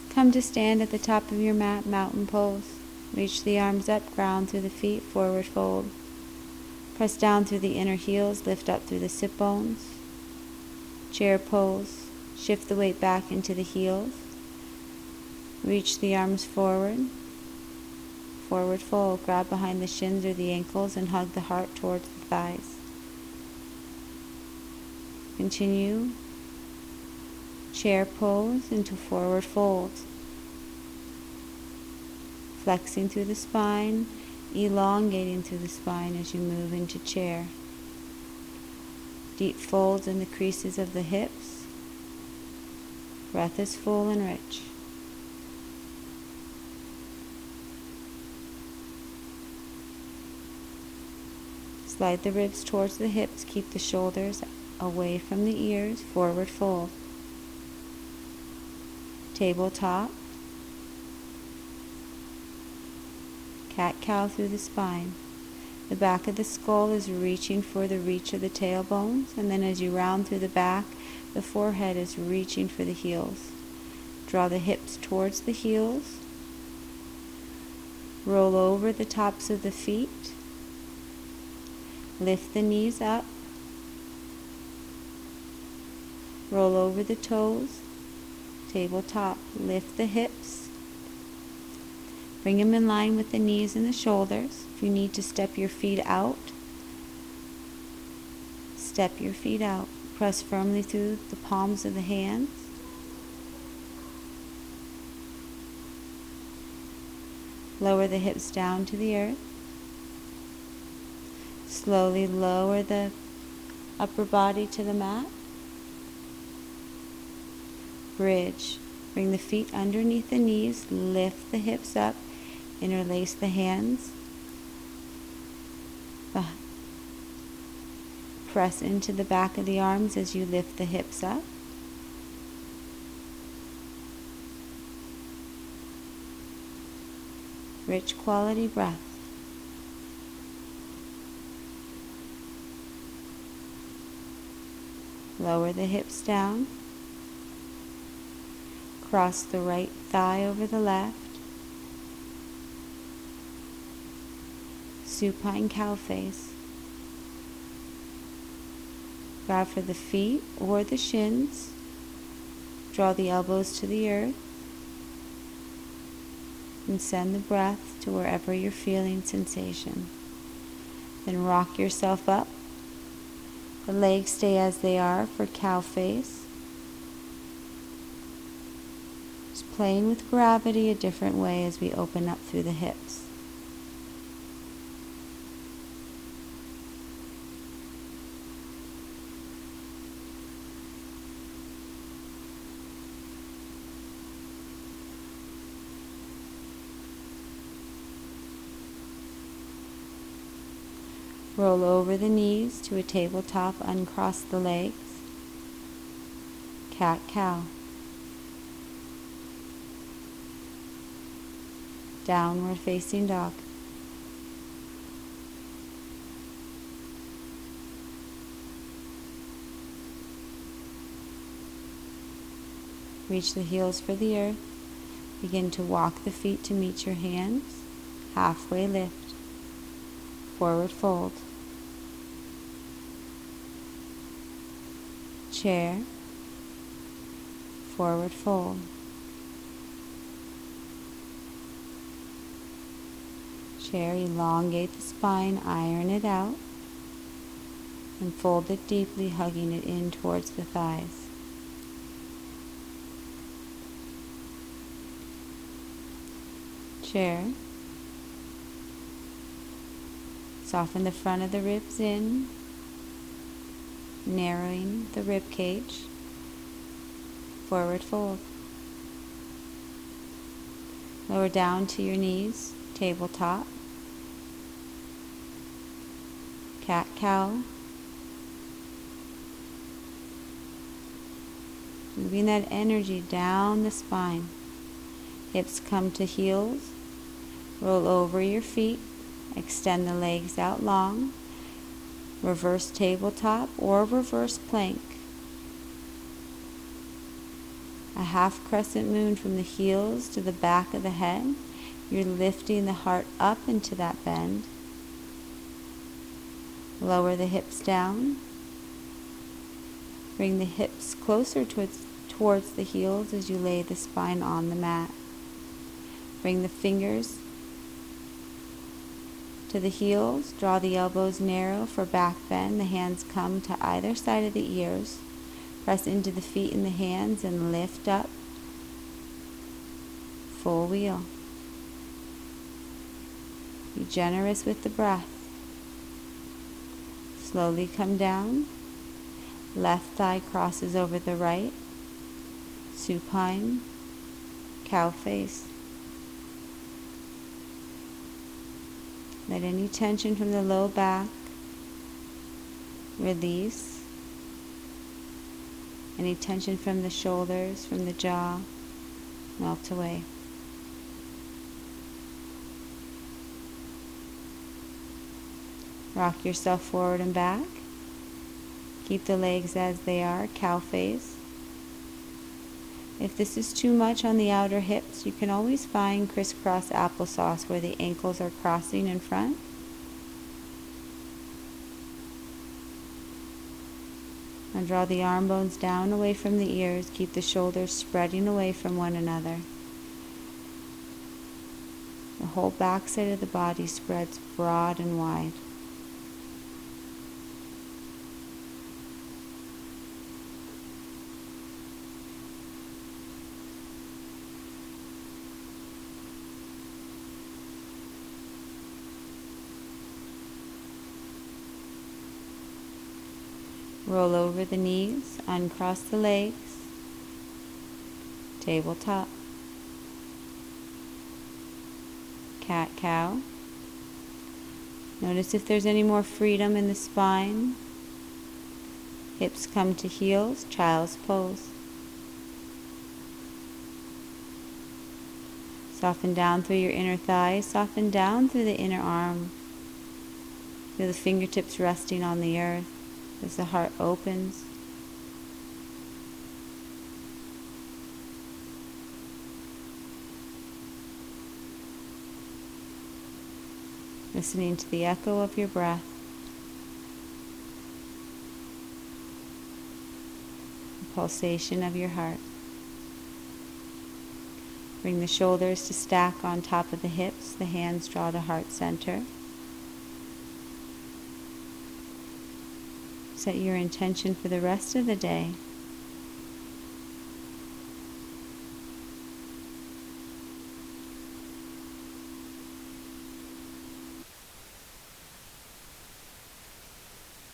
Come to stand at the top of your mat, mountain pose. Reach the arms up, ground through the feet, forward fold. Press down through the inner heels, lift up through the sit bones. Chair pose. Shift the weight back into the heels. Reach the arms forward. Forward fold. Grab behind the shins or the ankles and hug the heart towards the thighs. Continue. Chair pose into forward fold. Flexing through the spine, elongating through the spine as you move into chair. Deep folds in the creases of the hips. Breath is full and rich. Slide the ribs towards the hips. Keep the shoulders away from the ears. Forward fold. Tabletop. Cat-cow through the spine. The back of the skull is reaching for the reach of the tailbones, and then as you round through the back, the forehead is reaching for the heels. Draw the hips towards the heels. Roll over the tops of the feet. Lift the knees up. Roll over the toes. Tabletop. Lift the hips. Bring them in line with the knees and the shoulders. If you need to step your feet out, step your feet out. Press firmly through the palms of the hands. Lower the hips down to the earth. Slowly lower the upper body to the mat. Bridge. Bring the feet underneath the knees. Lift the hips up. Interlace the hands. Press into the back of the arms as you lift the hips up. Rich quality breath. Lower the hips down. Cross the right thigh over the left. Supine cow face. Grab for the feet or the shins. Draw the elbows to the earth. And send the breath to wherever you're feeling sensation. Then rock yourself up. The legs stay as they are for cow face. Just playing with gravity a different way as we open up through the hips. Roll over the knees to a tabletop, uncross the legs. Cat-cow. Downward facing dog. Reach the heels for the earth. Begin to walk the feet to meet your hands. Halfway lift. Forward fold. Chair. Forward fold. Chair, elongate the spine, iron it out, and fold it deeply, hugging it in towards the thighs. Chair. Soften the front of the ribs in, narrowing the rib cage. Forward fold. Lower down to your knees, tabletop. Cat-cow. Moving that energy down the spine. Hips come to heels. Roll over your feet. Extend the legs out long. Reverse tabletop or reverse plank. A half crescent moon from the heels to the back of the head. You're lifting the heart up into that bend. Lower the hips down. Bring the hips closer towards the heels as you lay the spine on the mat. Bring the fingers to the heels. Draw the elbows narrow for back bend. The hands come to either side of the ears. Press into the feet and the hands and lift up. Full wheel. Be generous with the breath. Slowly come down. Left thigh crosses over the right. Supine. Cow face. Let any tension from the low back release. Any tension from the shoulders, from the jaw, melt away. Rock yourself forward and back. Keep the legs as they are, cow face. If this is too much on the outer hips, you can always find crisscross applesauce where the ankles are crossing in front. And draw the arm bones down away from the ears. Keep the shoulders spreading away from one another. The whole backside of the body spreads broad and wide. Roll over the knees, uncross the legs, tabletop, cat-cow. Notice if there's any more freedom in the spine. Hips come to heels, child's pose. Soften down through your inner thighs, soften down through the inner arm. Feel the fingertips resting on the earth as the heart opens. Listening to the echo of your breath. The pulsation of your heart. Bring the shoulders to stack on top of the hips. The hands draw to heart center. Set your intention for the rest of the day.